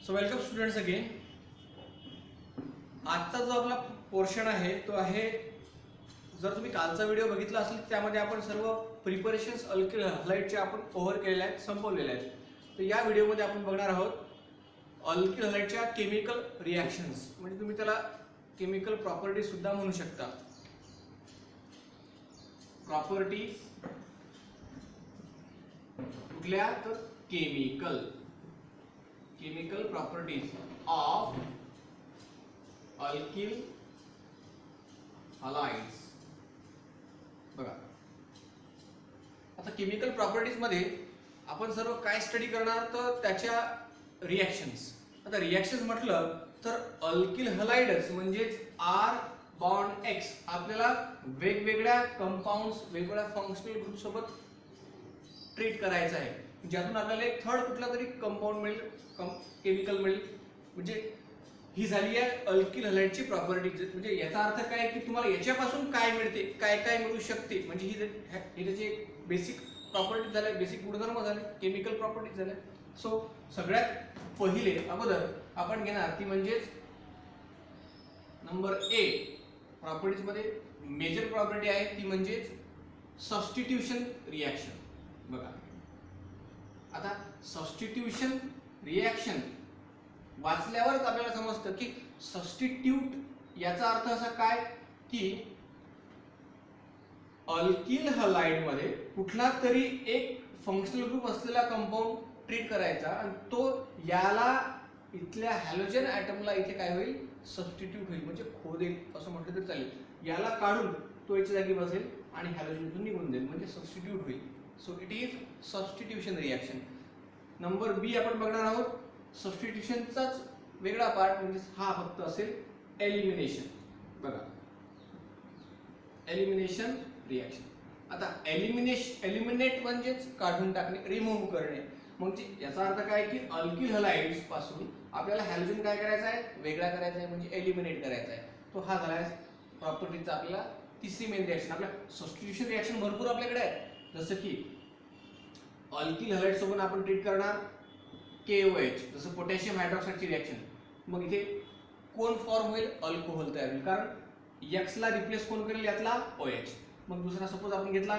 So welcome students again. आजचा जो आपला पोर्शन आहे तो आहे, जर तुम्ही कालचा व्हिडिओ बघितला असेल त्यामध्ये आपण सर्व प्रिपरेशन्स अल्किल हलाइडचे आपण कव्हर केलेले आहेत, संपवलेले आहेत. तर या व्हिडिओमध्ये आपण बघणार आहोत अल्किल हलाइडच्या केमिकल रिॲक्शन्स, म्हणजे तुम्ही त्याला केमिकल प्रॉपर्टीज सुद्धा म्हणू शकता. प्रॉपर्टीज कुठल्या तर chemical properties of alkyl halides. बघा, आता केमिकल प्रॉपर्टीज मध्ये आपण सर्व काय स्टडी करणार तर त्याच्या रिॲक्शन्स. आता रिॲक्शन्स म्हटलं तर अल्किल हलाइड्स म्हणजेच R बॉन्ड X आपल्याला वेगवेगळ्या कंपाऊंड्स, वेगवेगळ्या फंक्शनल ग्रुप सोबत ट्रीट करायचं आहे, ज्यातून आपल्याला एक थर्ड कुठला तरी कंपाऊंड मिळेल, केमिकल मिळेल. म्हणजे ही झाली आहे अल्किल हलाइडची प्रॉपर्टी. म्हणजे याचा अर्थ काय की तुम्हाला याच्यापासून काय मिळते, काय काय मिळू शकते, म्हणजे ही त्याची बेसिक प्रॉपर्टी झाल्या, बेसिक गुणधर्म झाले, केमिकल प्रॉपर्टी झाल्या. सो सगळ्यात पहिले अगोदर आपण घेणार ती म्हणजेच नंबर ए प्रॉपर्टीज मध्ये मेजर प्रॉपर्टी आहे ती म्हणजेच सबस्टिट्यूशन रिॲक्शन. बघा, आता सबस्टिट्यूशन रिॲक्शन वाचल्यावरच आपल्याला समजतं की सबस्टिट्यूट याचा अर्थ असा काय की अल्किल हलाइड मध्ये कुठला तरी एक फंक्शनल ग्रुप असलेला कंपाऊंड ट्रीट करायचा आणि तो याला इथल्या हॅलोजन ॲटमला इथे काय होईल, सबस्टिट्यूट होईल, म्हणजे खो देईल असं म्हटलं तरी चालेल. याला काढून तो याच्या जागी बसेल आणि हॅलोजन निघून जाईल, म्हणजे सबस्टिट्यूट होईल. So it is substitution reaction. Number B आपण बघणार आहोत. सबस्टिट्यूशनचाच वेगळा पार्ट म्हणजे हा फक्त असेल एलिमिनेशन. बघा, एलिमिनेशन रिॲक्शन. आता एलिमिनेट म्हणजेच काढून टाकणे, रिमूव्ह करणे. म्हणजे याचा अर्थ काय की अल्किल हलाइड्स पासून आपल्याला हॅलोजन काय करायचा आहे, वेगळा करायचा आहे, म्हणजे एलिमिनेट करायचा आहे. तो हा झाला आहे प्रॉपर्टीचा आपल्याला तिसरी मेन रिॲक्शन. आपल्या सबस्टिट्यूशन रिॲक्शन भरपूर आपल्याकडे आहे, जसं की अल्किल हलाइड सोबत आपण ट्रीट करणार KOH, जसं पोटॅशियम हायड्रॉक्साईडची रिॲक्शन. मग इथे कोण फॉर्म होईल, अल्कोहोल तयार होईल, कारण X ला रिप्लेस कोण करेल, यातला OH. मग दुसरा सपोज आपण घेतला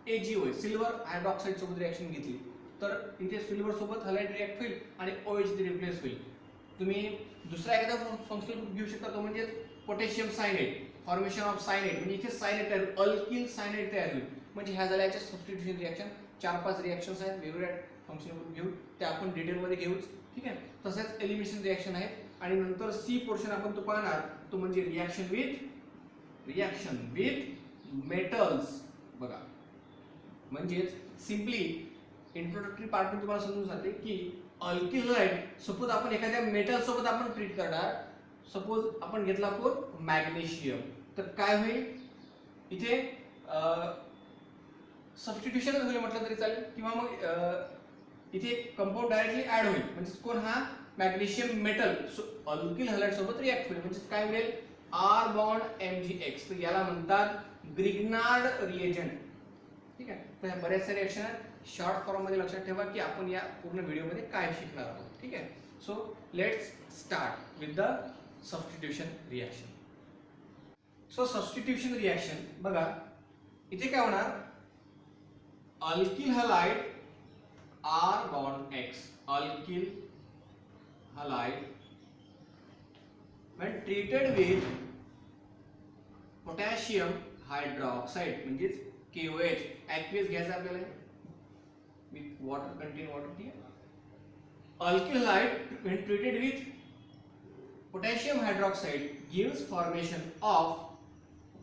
AgOH, सिल्वर हायड्रॉक्साईड सोबत रिॲक्शन घेतली तर इथे सिल्वर सोबत हलाइड रिॲक्ट होईल आणि OH ती रिप्लेस होईल. तुम्ही दुसरा एखादा फंक्शनल ग्रुप घेऊ शकता, तो म्हणजे potassium cyanide, formation of cyanide, म्हणजे इथे सायनाइड तयार होईल, अल्किल सायनाइड तयार होईल. म्हणजे ह्या झाल्या याच्या सबस्टिट्यूशन रिॲक्शन. 4-5 रिॲक्शन्स आहेत, वेगवेगळ्या फंक्शनल ग्रुप घेऊ, ते आपण डिटेलमध्ये घेऊच, ठीक आहे. तसंच एलिमिनेशन रिॲक्शन आहे. आणि नंतर सी पोर्शन आपण तो पाहणार, तो म्हणजे रिॲक्शन विथ मेटल्स. बघा, म्हणजेच सिम्पली इंट्रोडक्टरी पार्ट मध्ये तुम्हाला समजून जाते की अल्किल हलाइड सपोज आपण एखाद्या मेटल सोबत आपण ट्रीट करणार. सपोज आपण घेतला कोण, मॅग्नेशियम, तर काय होईल इथे सबस्टिट्यूशनच होईल म्हटलं तरी चालेल, किंवा मग इथे कंपाऊंड डायरेक्टली ऍड होईल, म्हणजे कोण, हा मॅग्नेशियम मेटल अल्किल हलाइड सोबत रिॲक्ट होईल, म्हणजे काय मिळेल, R बॉन्ड MgX. तर याला म्हणतात ग्रिग्नार्ड रिएजंट, ठीक आहे. तर बऱ्याचशा रिॲक्शन आहेत. शॉर्ट फॉर्म मध्ये लक्षात ठेवा की आपण या पूर्ण व्हिडिओमध्ये काय शिकणार आहोत, ठीक आहे. So let's start with the substitution reaction. So substitution reaction बघा, इथे काय होणार, alkyl halide R bond X, alkyl halide when treated with potassium hydroxide म्हणजेच KOH, aqueous घ्यायचा आपल्याला with water, contain water, ठीक आहे. Alkyl halide when treated with potassium hydroxide gives formation of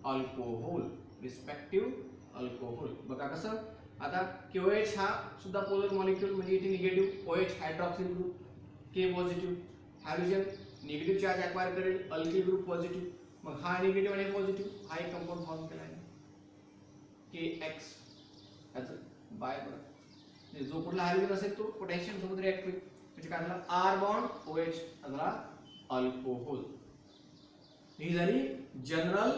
alcohol, respective alcohol. बघा कसं, आता KOH हा सुद्धा पोलर मॉलिक्यूल, म्हणजे इथे negative, OH hydroxyl group, K positive, halogen negative charge acquire करेल, अल्किल ग्रुप पॉझिटिव्ह. मग हा निगेटिव्ह आणि पॉझिटिव्ह हा एक कंपाऊंड फॉर्म केला आहे KX याचं बाय. बघा, जो कुठला हॅलोजन असेल तो पोटॅशियम सोबत रिॲक्ट होईल, म्हणजे काय झाला, R बॉन्ड OH झाला अल्कोहोल. ही झाली जनरल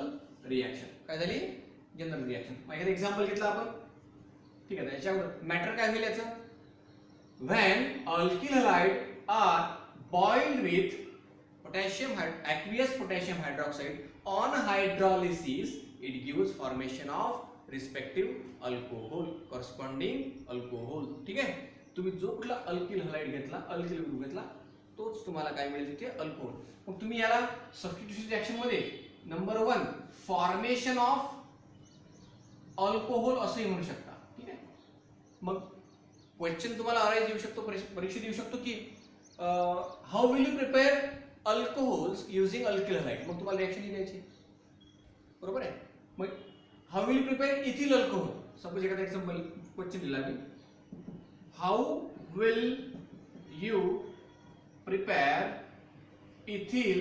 रिॲक्शन. काय झाली, जनरल रिॲक्शन. मग एखादं एक्झाम्पल घेतलं आपण, ठीक आहे. त्याच्यावर मॅटर काय होईल याचं, when alkyl halide are boiled with aqueous potassium hydroxide on hydrolysis, it gives formation of respective alcohol, corresponding alcohol. ठीक आहे, तुम्ही जो कुठला अल्किल हलाइड घेतला, अल्किल ग्रुप घेतला, तोच तुम्हाला काय मिळेल तिथे अल्कोहोल. मग तुम्ही याला सबस्टिट्यूशन रिएक्शन मध्ये नंबर 1 फॉर्मेशन ऑफ अल्कोहोल असंही म्हणू शकता. ठीक आहे, मग क्वेश्चन तुम्हाला अराइज येऊ शकतो, परीक्षेत येऊ शकतो की how will you prepare alcohols using alkyl halide. मग तुम्हाला रिएक्शन ही द्यायची, बरोबर आहे. मग how will you prepare ethyl alcohol. Suppose एखादा एक्झाम्पल क्वेश्चन दिला मी, how will you prepare ethyl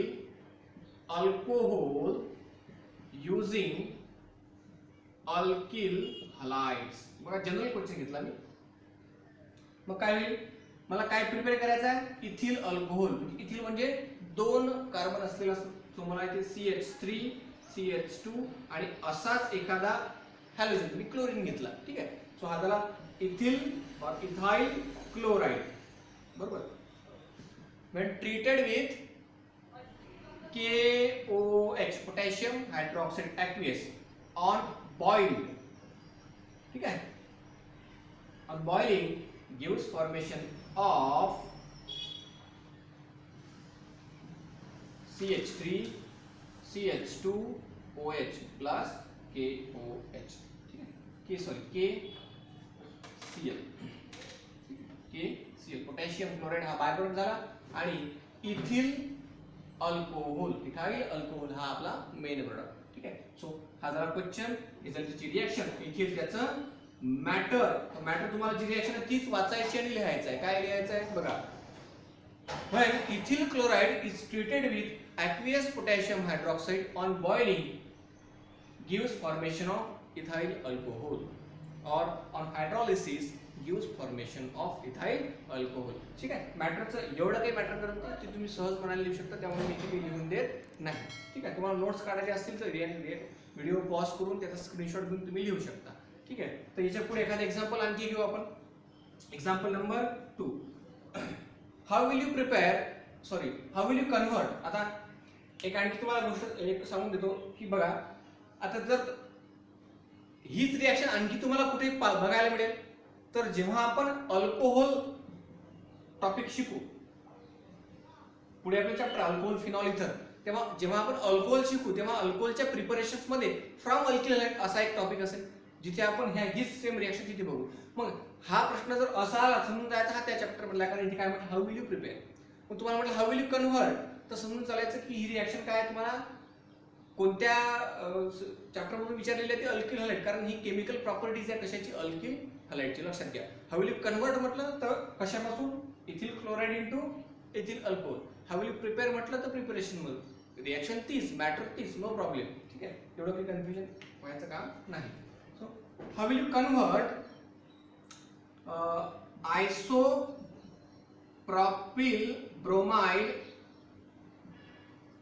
alcohol using alkyl halides. बघा जनरल क्वेश्चन घेतला मी. मग काय होईल, मला काय प्रिपेअर करायचं आहे, इथिल अल्कोहोल. इथिल म्हणजे 2 कार्बन असलेला, तुम्हाला इथे CH3 CH2 आणि असाच एखादा हॅलोजन, मी क्लोरीन घेतला. ठीक आहे, सो हा झाला इथिल और इथाइल क्लोराइड. बरोबर. when treated with KOH potassium hydroxide aqueous on boiled, ठीक है, on boiling gives formation of CH3 CH2 OH plus KOH. ठीक है, KCl पोटॅशियम क्लोराइड हा बाय प्रोडक्ट झाला आणि इथिल अल्कोहोल, इथाइल अल्कोहोल हा आपला मेन प्रोडक्ट. ठीक आहे, सो हा झाला क्वेश्चन. रिझल्टची रिएक्शन, इथे त्याचं मॅटर. मॅटर तुम्हाला जी रिएक्शन आहे तीच वाचायची आणि लिहायचं आहे. काय लिहायचं आहे बघा, when ethyl chloride is treated with aqueous potassium hydroxide on boiling gives formation of ethyl alcohol, or on hydrolysis gives formation of ethyl alcohol. ठीक आहे, मॅटरचं एवढं काही मॅटर करत नाही, ते तुम्ही सहजपणाने लिहू शकता, त्यामुळे मी इथे लिहून देत नाही. ठीक आहे, तुम्हाला नोट्स काढायचे असतील तर व्हिडिओ पॉज करून त्याचा स्क्रीनशॉट घेऊन तुम्ही लिहू शकता. ठीक आहे, तर याच्या पुढे एखादा एक्झाम्पल आणखी घेऊ आपण. Example number 2, how will you prepare, how will you convert. आता एक आणखी तुम्हाला गोष्ट एक सांगून देतो की बघा, आता जर हीच रिएक्शन आणखी तुम्हाला कुठे बघायला मिळेल, तर जेव्हा आपण अल्कोहोल टॉपिक शिकू, पुढे आपलं चॅप्टर अल्कोहोल फिनॉल इथर, तेव्हा जेव्हा आपण अल्कोहोल शिकू तेव्हा अल्कोहोलच्या प्रिपरेशन्स मध्ये फ्रॉम अल्किल हलाइड असा एक टॉपिक असेल, जिथे आपण हीच सेम रिएक्शन तिथे बघू. मग हा प्रश्न जर असा आला, समजून जायचा हा त्या चॅप्टर मधला, कारण इथे काय म्हटलं, हाऊ विल यू प्रिपेअर. मग तुम्हाला म्हटलं हाऊ विल यू कन्व्हर्ट, तर समजून चालायचं की ही रिएक्शन काय आहे, तुम्हाला कोणत्या चॅप्टर मधून विचारलेली आहे, ती अल्किल हलाइड, कारण ही केमिकल प्रॉपर्टीज आहे कशाची, अल्किल हलाइडची. लक्षात घ्या, हाऊ विल यू कन्व्हर्ट म्हटलं तर कशापासून, ethyl chloride into ethyl alcohol. How will you prepare म्हटलं तर प्रिपरेशन मध्ये, रिएक्शन तीच, मॅटर तीच, नो प्रॉब्लेम. ठीक आहे, एवढं काही कन्फ्युजन व्हायचं काम नाही. So how will you convert isopropyl bromide,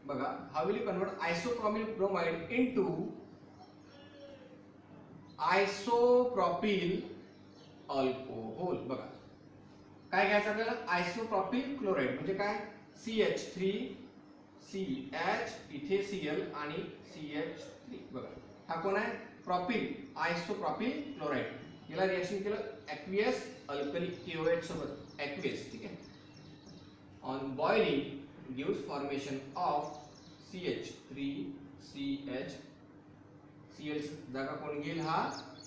बघा, how will you convert isopropyl bromide into isopropyl alcohol. बघा काय घ्यायचं आपल्याला, आयसोप्रोपिल क्लोराइड म्हणजे काय, CH3 CH, इथे Cl आणि CH3. बघा हा कोण आहे, प्रोपिल, आयसोप्रोपिल क्लोराइड. याला रिएक्शन केलं ॲक्वियस अल्कली KOH सोबत, ॲक्वियस. ठीक आहे, on boiling gives formation of CH3 CH, Cl जागा कोण घेईल, हा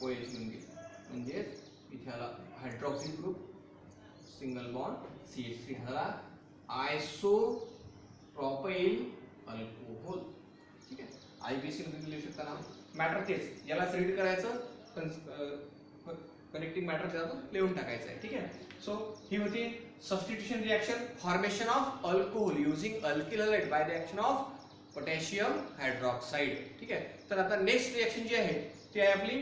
OH घेऊन घेईल, म्हणजे इथे आला hydroxyl group, single bond CH3 झाला आयसोप्रोपाइल अल्कोहोल. ठीक आहे, IBC मध्ये लिहू शकता नाव, मॅटर तेच, यालाच रीड करायचं, कनेक्टिंग मॅटर त्यातून लिहून टाकायचं आहे. ठीक आहे, सो ही होती substitution reaction, formation of alcohol using alkyl halide by the action of potassium hydroxide. ठीक आहे, तर आता नेक्स्ट रिएक्शन जी आहे ती आहे आपली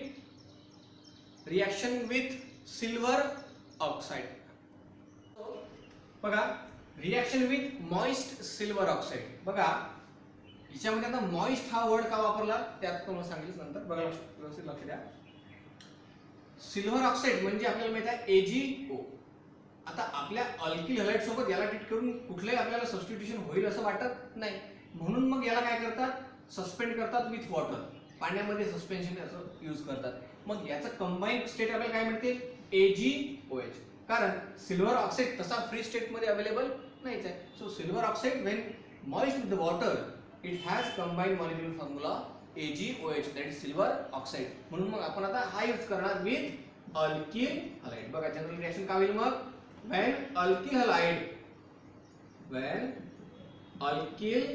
रिएक्शन विथ सिल्वर ऑक्साइड. बघा, reaction with moist silver oxide. बघा याच्यामध्ये आता मॉइस्ट हा वर्ड का वापरला त्यात तुम्हाला सांगितलं नंतर, बघा व्यवस्थित लक्ष द्या. सिल्वर ऑक्साइड म्हणजे आपल्याला माहित आहे AgO, आता आपल्या अल्किल हलाइड सोबत याला ट्रीट करून कुठलंही आपल्याला सबस्टिट्यूशन होईल असं वाटत नाही, म्हणून मग याला काय करतात, सस्पेंड करतात विथ वॉटर, पाण्यामध्ये सस्पेन्शन असं यूज करतात. मग याचं कंबाईन स्टेट आपल्याला काय मिळते, AgOH. कारण सिल्वर ऑक्साईड तसा फ्री स्टेट मध्ये अवेलेबल नाहीच आहे. So silver oxide when moist with the water it has combine molecular formula AgOH, that is silver oxide. म्हणून मग आपण आता हा यूज करणार विथ अल्किल हलाइड. बघा जनरल रिएक्शन काय होईल मग, when alkyl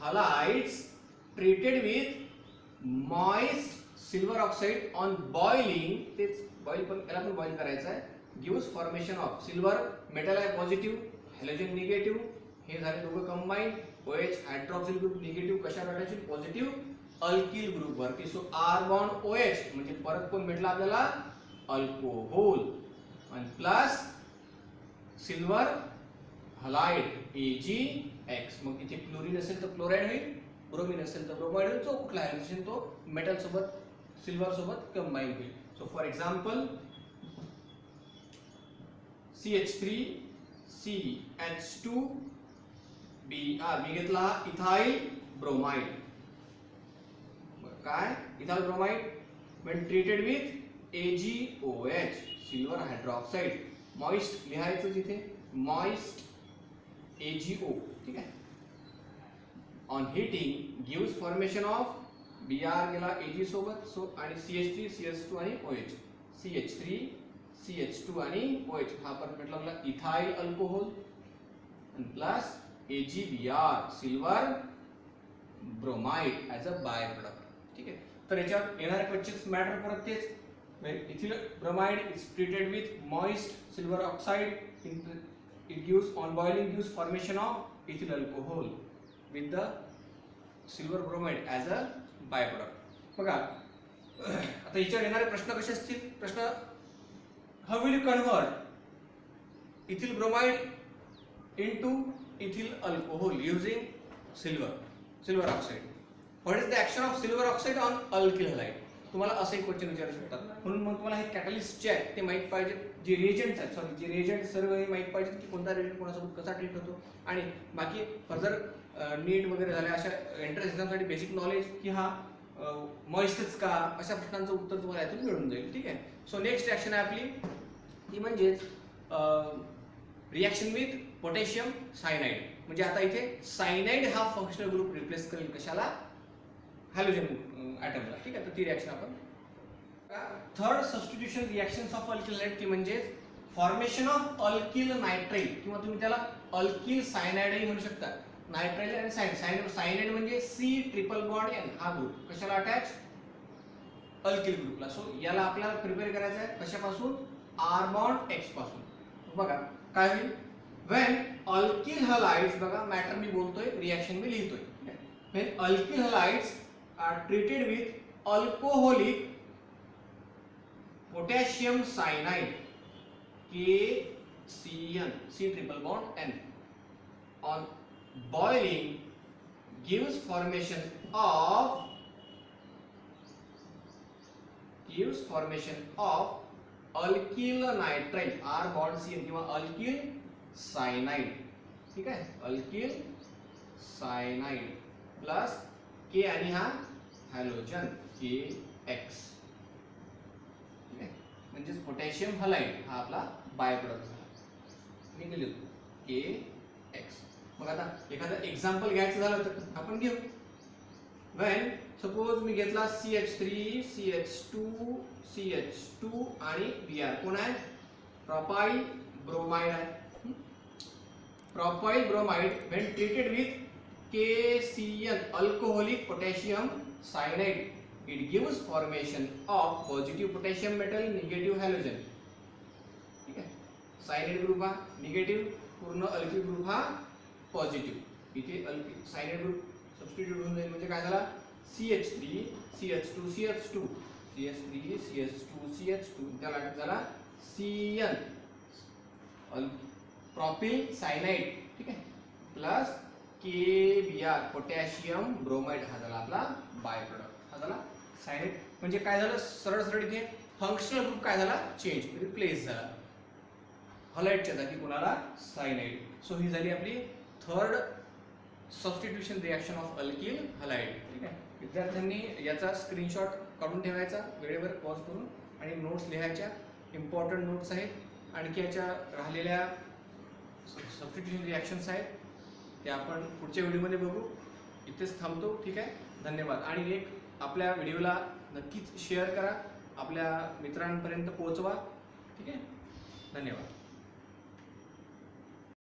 halides treated with moist silver oxide on boiling, तेच बॉईल पण याला पण बॉईल करायचं आहे, gives formation of silver metal आहे पॉझिटिव्ह, हॅलोजन निगेटिव्ह, हे झाले दोघं combine. OH hydroxyl group negative कशावर अटॅच, पॉझिटिव्ह अल्किल ग्रुप वरती. सो R बॉन्ड OH म्हणजे परत कोण भेटला आपल्याला, अल्कोहोल, आणि प्लस सिल्वर हलाइड AgX. मग इथे क्लोरीन असेल तर क्लोराइड होईल, ब्रोमीन असेल तर ब्रोमाइड होईल, जो कुठला हायड्रोजन तो मेटल सोबत सिल्वर सोबत कंबाईन होईल. So for example CH3 CH2 Br, मी घेतला इथाइल ब्रोमाइड. काय, ethyl bromide when treated with AgOH, silver hydroxide, moist लिहायचं तिथे, मॉइस्ट AgO, ठीक आहे. On heating gives formation of Br गेला Ag सोबत, सो आणि CH3 CH2 आणि OH, CH3 CH2 आणि OH हा परत भेटला आपला इथाइल अल्कोहोल आणि plus AgBr silver bromide as a by product. ठीक आहे. तर याच्यावर येणारे क्वेश्चन्स मॅटर परत तेच, ethyl bromide is treated with moist silver oxide, it gives on boiling gives formation of ethyl alcohol with the silver bromide as a byproduct. बघा आता याच्यावर येणारे प्रश्न कसे असतील, प्रश्न, how will you convert ethyl bromide into ethyl alcohol using silver oxide? What is the action of silver oxide on alkyl halide? तुम्हाला असे क्वेश्चन विचारू शकतात. म्हणून मग तुम्हाला हे कॅटलिस्ट जे आहेत ते माहित पाहिजे, जे रिएजंट्स आहेत, सॉरी जे रिएजंट सर्व हे माहित पाहिजे की कोणता रिएजंट कोणासोबत कसा ट्रीट होतो. आणि बाकी फर्दर नीट वगैरे झाल्या अशा एंट्रन्स एक्झामसाठी बेसिक नॉलेज की हा मॉइस्टच का, अशा प्रश्नांचं उत्तर तुम्हाला यातून मिळून जाईल. ठीक आहे. सो नेक्स्ट रिॲक्शन आहे आपली ती म्हणजेच रिॲक्शन विथ पोटॅशियम सायनाइड. म्हणजे आता इथे सायनाइड हा फंक्शनल ग्रुप रिप्लेस करेल कशाला, हॅलोजन ॲटमला. ठीक आहे. तर ती रिॲक्शन आपण, third substitution reactions of alkyl halide ती म्हणजे फॉर्मेशन ऑफ अल्किल नायट्राइल किंवा तुम्ही त्याला अल्किल सायनाइडही म्हणू शकता. नायट्राइल आणि सायनाइड म्हणजे C∼N हा ग्रुप कशाला अटॅच, अल्किल ग्रुपला. सो याला आपल्याला प्रिपेअर करायचं आहे कशापासून, R बॉन्ड X पासून. बघा काय होईल, व्हेन अल्किल हलाइड्स, बघा मॅटर मी बोलतोय, रिॲक्शन मी लिहितोय. When alkyl halides are treated with alcoholic potassium cyanide KCN, C∼N, on boiling gives formation of alkyl nitrile R bond CN किंवा अल्किल सायनाइड. ठीक आहे. अल्किल सायनाइड प्लस K आणि हा हॅलोजन KX. म्हणजेच पोटॅशियम हलाइड हा आपला by product झाला. मी लिहितो KX. मग आता एखादं एक्झाम्पल घ्यायचं झालं तर आपण घेऊ. व्हेन सपोज मी घेतला CH3 CH2 आणि Br, कोण आहे, प्रोपाइल ब्रोमाइड आहे. Propyl bromide when treated with KCN alcoholic potassium cyanide, it gives formation of positive potassium metal, negative halogen. ठीक आहे. सायनाइड ग्रुप हा निगेटिव्ह, पूर्ण अल्किल ग्रुप हा पॉझिटिव्ह. इथे अल्किल सायनाइड ग्रुप सबस्टिट्यूट होऊन जाईल म्हणजे काय झाला, CH3 CH2 CH2 CH3 CH2 CH2 त्याला झाला CN प्रोपिल सायनाइड. ठीक आहे. प्लस KBr पोटॅशियम ब्रोमाइड हा झाला आपला बाय प्रोडक्ट. हा झाला सायनाइड. म्हणजे काय झालं, सरळ सरळ इथे फंक्शनल ग्रुप काय झाला, चेंज, रिप्लेस झाला. हलाइडच्या जागी कोणाला सायनाइड. सो ही झाली आपली third substitution reaction of alkyl halide. ठीक आहे, विद्यार्थ्यांनी याचा स्क्रीनशॉट काढून ठेवायचा वेळेवर पॉज करून आणि नोट्स लिहायच्या. इम्पॉर्टंट नोट्स आहेत. आणखी याच्या राहिलेल्या सबस्टिट्यूशन रिॲक्शन्स आहेत ते आपण पुढच्या व्हिडिओमध्ये बघू. इथेच थांबतो. ठीक आहे, धन्यवाद. आणि एक आपल्या व्हिडिओला नक्कीच शेअर करा, आपल्या मित्रांपर्यंत पोहोचवा. ठीक आहे, धन्यवाद.